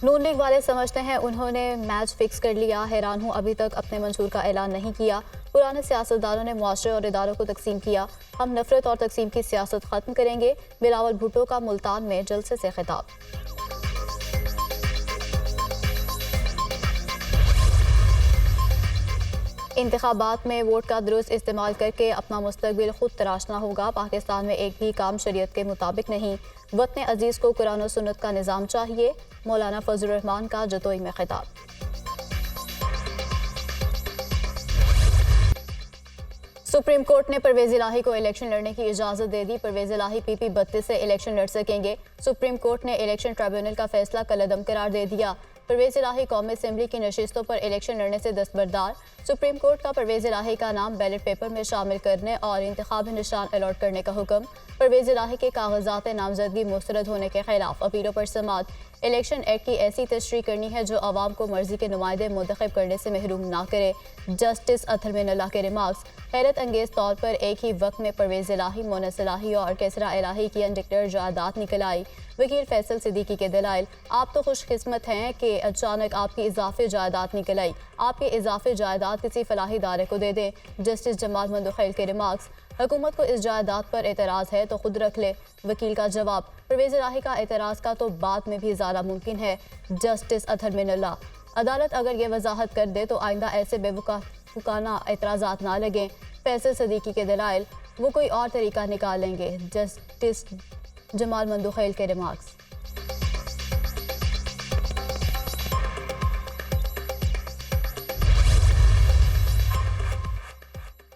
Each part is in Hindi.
नून लीग वाले समझते हैं उन्होंने मैच फिक्स कर लिया। हैरान हूं अभी तक अपने मंशूर का ऐलान नहीं किया। पुराने सियासतदानों ने मुआशरे और इदारों को तकसीम किया। हम नफरत और तकसीम की सियासत खत्म करेंगे। बिलावल भुट्टो का मुल्तान में जलसे से खिताब। इंतखाबात में वोट का दुरुस्त इस्तेमाल करके अपना मुस्तकबिल खुद तराशना होगा। पाकिस्तान में एक भी काम शरीयत के मुताबिक नहीं। वतन अजीज को कुरान और सुन्नत का निज़ाम चाहिए। मौलाना फजल रहमान का जतोई में खिताब। सुप्रीम कोर्ट ने परवेज इलाही को इलेक्शन लड़ने की इजाजत दे दी। परवेज इलाही PP 32 से इलेक्शन लड़ सकेंगे। सुप्रीम कोर्ट ने इलेक्शन ट्रिब्यूनल का फैसला कलअदम करार दे दिया। परवेज इलाही कौमी असेंबली की नशिस्तों पर इलेक्शन लड़ने से दस्तबरदार। सुप्रीम कोर्ट का परवेज इलाही का नाम बैलेट पेपर में शामिल करने और इंतखाबी निशान अलॉट करने का हुक्म। परवेज इलाही के कागजात नामजदगी मुस्तरद होने के खिलाफ अपीलों पर समाअत। इलेक्शन एक्ट की ऐसी तशरीह करनी है जो आवाम को मर्जी के नुमाइंदे मुंतखब करने से महरूम ना करे। जस्टिस अथर मिन अल्लाह के रिमार्क्स। हैरत अंगेज तौर पर एक ही वक्त में परवेज इलाही, मोनस इलाही और केसरा इलाही की अनडिक्लेयर्ड जायदाद निकल आई। वकील फैसल सिद्दीकी के दलाइल। आप तो खुशकिस्मत हैं कि अचानक आपकी इजाफी जायदाद निकल आई। आपकी इजाफी जायदाद किसी फलाही इदारे को दे दें। जस्टिस जमाल मंदुखैल के रिमार्क्स। हुकूमत को इस जायदाद पर एतराज़ है तो खुद रख ले। वकील का जवाब। परवेज इलाही का एतराज़ का तो बाद में भी ज़्यादा मुमकिन है। जस्टिस अथर मिन अल्लाह। अदालत अगर ये वजाहत कर दे तो आइंदा ऐसे बेवकूफ़ाना एतराज़ात ना लगें। फैसल सिद्दीकी के दलाइल। वो कोई और तरीका निकाल लेंगे। जस्टिस जमाल मंदुखैल के रिमार्क्स।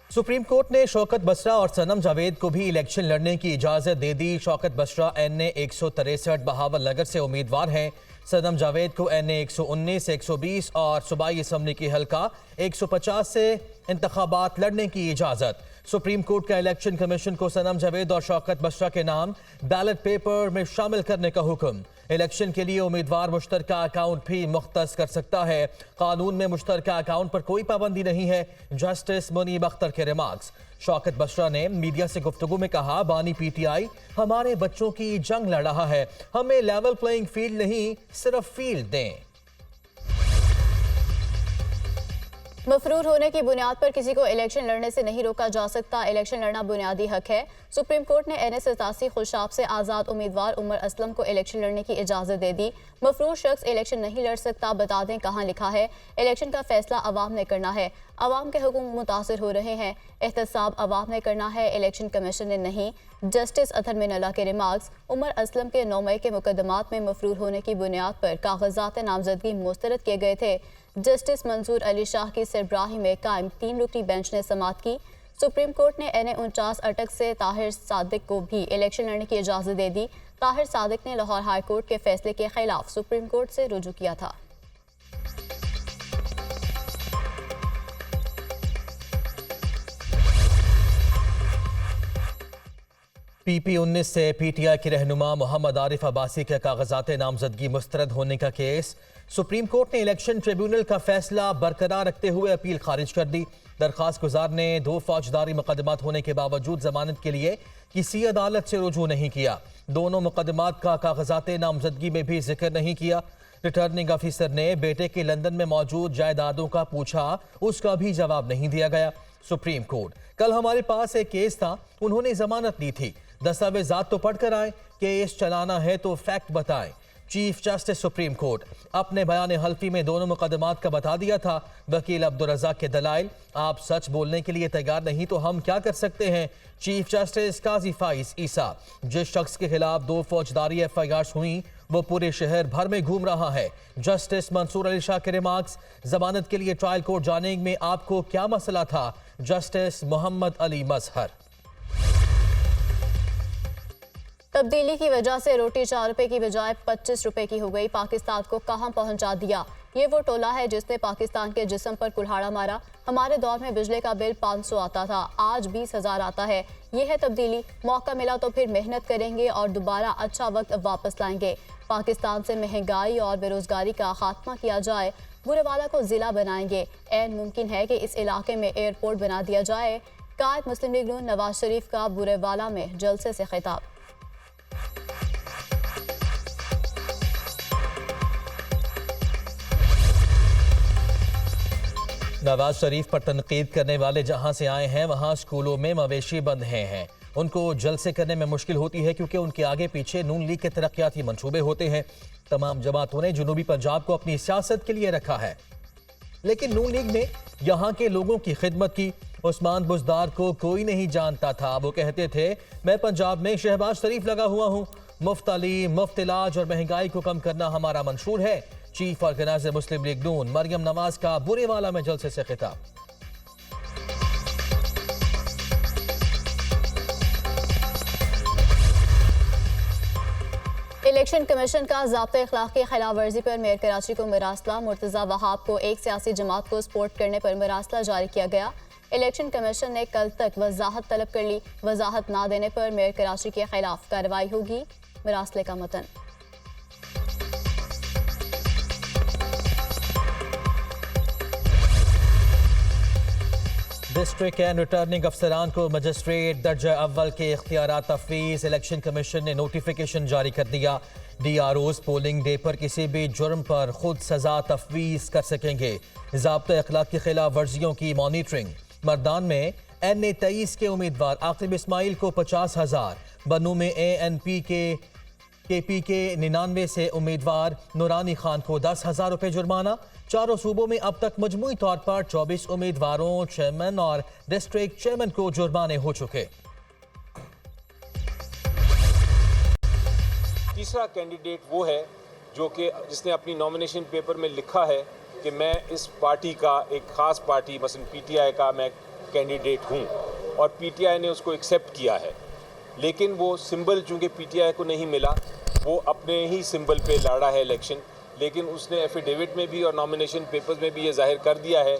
सुप्रीम कोर्ट ने शौकत बसरा और सनम जावेद को भी इलेक्शन लड़ने की इजाजत दे दी। शौकत बसरा NA 163 बहावल नगर से उम्मीदवार हैं। सनम जावेद को NA 119, 120 और सूबाई असम्बली की हल्का 150 से इंतखाबात लड़ने की इजाजत। सुप्रीम कोर्ट का इलेक्शन कमीशन को सनम जावेद और शौकत बसरा के नाम बैलेट पेपर में शामिल करने का हुक्म। इलेक्शन के लिए उम्मीदवार मुश्तरका अकाउंट भी मुख्तस कर सकता है। कानून में मुश्तरका अकाउंट पर कोई पाबंदी नहीं है। जस्टिस मुनीब अख्तर के रिमार्क्स। शौकत बसरा ने मीडिया से गुफ्तगू में कहा, बानी PTI हमारे बच्चों की जंग लड़ रहा है। हमें लेवल प्लेइंग फील्ड नहीं, सिर्फ फील्ड दें। मफरूर होने की बुनियाद पर किसी को इलेक्शन लड़ने से नहीं रोका जा सकता। इलेक्शन लड़ना बुनियादी हक है। सुप्रीम कोर्ट ने NA 87 खुशाब से आज़ाद उम्मीदवार उमर असलम को इलेक्शन लड़ने की इजाज़त दे दी। मफरूर शख्स इलेक्शन नहीं लड़ सकता। बता दें कहाँ लिखा है। इलेक्शन का फैसला अवाम ने करना है। अवाम के हुकूम मुतासिर हो रहे हैं। एहतसाब अवाम ने करना है, इलेक्शन कमीशन ने नहीं। जस्टिस अथर मिन अल्लाह के रिमार्क्स। उमर असलम के 9 मई के मुकदमात में मफरूर होने की बुनियाद पर कागजात नामजदगी मुस्तरद किए गए थे। जस्टिस मंसूर अली शाह की सरबराही में कायम 3 रुकनी बेंच ने समाअत की। सुप्रीम कोर्ट ने NA 49 अटक से ताहिर सादिक को भी इलेक्शन लड़ने की इजाज़त दे दी। ताहिर सादिक ने लाहौर हाई कोर्ट के फैसले के खिलाफ सुप्रीम कोर्ट से रुजू किया था। PP 19 से PTI के रहनुमा मोहम्मद आरिफ अब्बासी के कागजात नामजदगी मुस्तरद होने का केस। सुप्रीम कोर्ट ने इलेक्शन ट्रिब्यूनल का फैसला बरकरार रखते हुए अपील खारिज कर दी। दरखास्त गुजार ने 2 फौजदारी मुकदमात होने के बावजूद जमानत के लिए किसी अदालत से रुजू नहीं किया। दोनों मुकदमात का कागजात नामजदगी में भी जिक्र नहीं किया। रिटर्निंग अफिसर ने बेटे के लंदन में मौजूद जायदादों का पूछा, उसका भी जवाब नहीं दिया गया। सुप्रीम कोर्ट, कल हमारे पास एक केस था, उन्होंने जमानत दी थी। दस्तावेजात तो पढ़कर आए, केस चलाना है तो फैक्ट बताएं। चीफ जस्टिस सुप्रीम कोर्ट, अपने बयान हल्फी में दोनों मुकदमात का बता दिया था। वकील अब्दुल रज़ाक के दलाइल, आप सच बोलने के लिए तैयार नहीं तो हम क्या कर सकते हैं। चीफ जस्टिस काजी फाइज ईसा, जिस शख्स के खिलाफ 2 फौजदारी FIRs हुई वो पूरे शहर भर में घूम रहा है। जस्टिस मंसूर अली शाह के रिमार्क्स। जमानत के लिए ट्रायल कोर्ट जाने में आपको क्या मसला था। जस्टिस मोहम्मद अली मजहर। तब्दीली की वजह से रोटी 4 रुपए की बजाय 25 रुपए की हो गई। पाकिस्तान को कहां पहुंचा दिया। ये वो टोला है जिसने पाकिस्तान के जिस्म पर कुल्हाड़ा मारा। हमारे दौर में बिजली का बिल 500 आता था, आज 20,000 आता है। ये है तब्दीली। मौका मिला तो फिर मेहनत करेंगे और दोबारा अच्छा वक्त वापस लाएंगे। पाकिस्तान से महंगाई और बेरोजगारी का खात्मा किया जाए। बुरेवाला को जिला बनाएंगे। ऐन मुमकिन है कि इस इलाके में एयरपोर्ट बना दिया जाए। कायद मुस्लिम लीग नून नवाज शरीफ का बुरेवाला में जलसे से खिताब। नवाज शरीफ पर तनकीद करने वाले जहां से आए हैं वहां स्कूलों में मवेशी बंधे हैं। उनको जलसे करने में मुश्किल होती है क्योंकि उनके आगे पीछे नून लीग के तरक्याती मंसूबे होते हैं। तमाम जमातों ने जनूबी पंजाब को अपनी सियासत के लिए रखा है, लेकिन नून लीग ने यहाँ के लोगों की खिदमत की। उस्मान बुज़दार को कोई नहीं जानता था। वो कहते थे, मैं पंजाब में शहबाज शरीफ लगा हुआ हूँ। मुफ्त तालीम, मुफ्त इलाज और महंगाई को कम करना हमारा मंशूर है। चीफ ऑर्गेनाइजर मुस्लिम लीग नून मरियम नवाज का बुरेवाला में जलसे से खिताब। इलेक्शन कमीशन का ज़ाब्ता इखलाक की खिलाफ वर्जी पर मेयर कराची को मरासला। मुर्तज़ा वहाब को एक सियासी जमात को सपोर्ट करने पर मरासला जारी किया गया। इलेक्शन कमीशन ने कल तक वजाहत तलब कर ली। वजाहत ना देने पर मेयर कराची के खिलाफ कार्रवाई होगी। मरासले का मतन। डिस्ट्रिक्ट एंड रिटर्निंग अफसरान को मजिस्ट्रेट दर्जा अव्वल के इख्तियारात तफवीज़। इलेक्शन कमीशन ने नोटिफिकेशन जारी कर दिया। DROs पोलिंग डे पर किसी भी जुर्म पर खुद सजा तफवीज़ कर सकेंगे। ज़ाब्ता अखलाक की खिलाफ वर्जियों की मॉनिटरिंग। मर्दान में NA 23 के उम्मीदवार आकिब इस्माइल को 50,000, बनू में ANP के KP के 99 से उम्मीदवार नूरानी खान को 10,000 रुपये जुर्माना। चारों सूबों में अब तक मजमूई तौर पर 24 उम्मीदवारों, चेयरमैन और डिस्ट्रिक्ट चेयरमैन को जुर्माने हो चुके। तीसरा कैंडिडेट वो है जो कि जिसने अपनी नॉमिनेशन पेपर में लिखा है कि मैं इस पार्टी का, एक ख़ास पार्टी मसलन PTI का मैं कैंडिडेट हूँ, और PTI ने उसको एक्सेप्ट किया है, लेकिन वो सिंबल चूँकि PTI को नहीं मिला, वो अपने ही सिंबल पे लड़ा है इलेक्शन। लेकिन उसने एफिडेविट में भी और नॉमिनेशन पेपर्स में भी ये जाहिर कर दिया है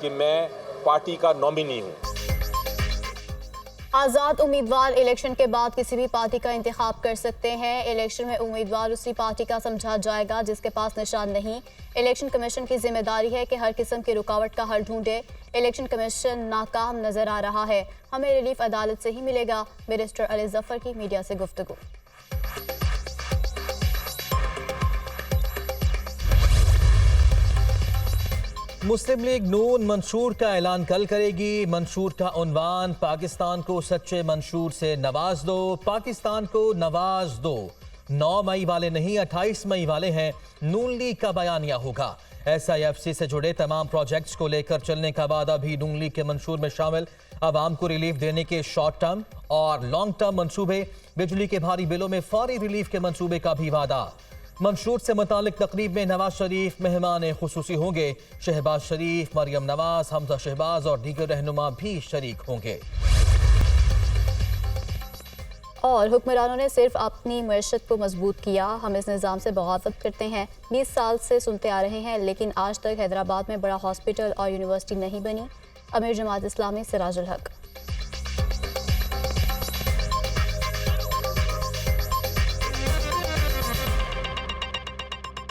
कि मैं पार्टी का नॉमिनी हूँ। आज़ाद उम्मीदवार इलेक्शन के बाद किसी भी पार्टी का इंतखाब कर सकते हैं। इलेक्शन में उम्मीदवार उसी पार्टी का समझा जाएगा जिसके पास निशान नहीं। इलेक्शन कमीशन की जिम्मेदारी है कि हर किस्म की रुकावट का हल ढूंढे। इलेक्शन कमीशन नाकाम नजर आ रहा है। हमें रिलीफ अदालत से ही मिलेगा। बैरिस्टर अली जफर की मीडिया से गुफ्तगू। मुस्लिम लीग नून मंशूर का ऐलान कल करेगी। मंशूर का उन्वान, पाकिस्तान को सच्चे मंशूर से नवाज दो, पाकिस्तान को नवाज दो। 9 मई वाले नहीं, 28 मई वाले हैं। नून लीग का बयानिया होगा। SIFC से जुड़े तमाम प्रोजेक्ट्स को लेकर चलने का वादा भी नून लीग के मंशूर में शामिल। आवाम को रिलीफ देने के शॉर्ट टर्म और लॉन्ग टर्म मंसूबे। बिजली के भारी बिलों में फौरी रिलीफ के मंसूबे का भी वादा। मंशूर से मुतालिक तकरीब में नवाज शरीफ मेहमान खुसूसी होंगे। शहबाज शरीफ, मरियम नवाज, हमजा शहबाज और दीगर रहनुमा भी शरीक होंगे। और हुक्मरानों ने सिर्फ अपनी मईशत को मजबूत किया। हम इस निज़ाम से बगावत करते हैं। 20 साल से सुनते आ रहे हैं, लेकिन आज तक हैदराबाद में बड़ा हॉस्पिटल और यूनिवर्सिटी नहीं बनी। अमीर जमात इस्लामी सिराजुल हक।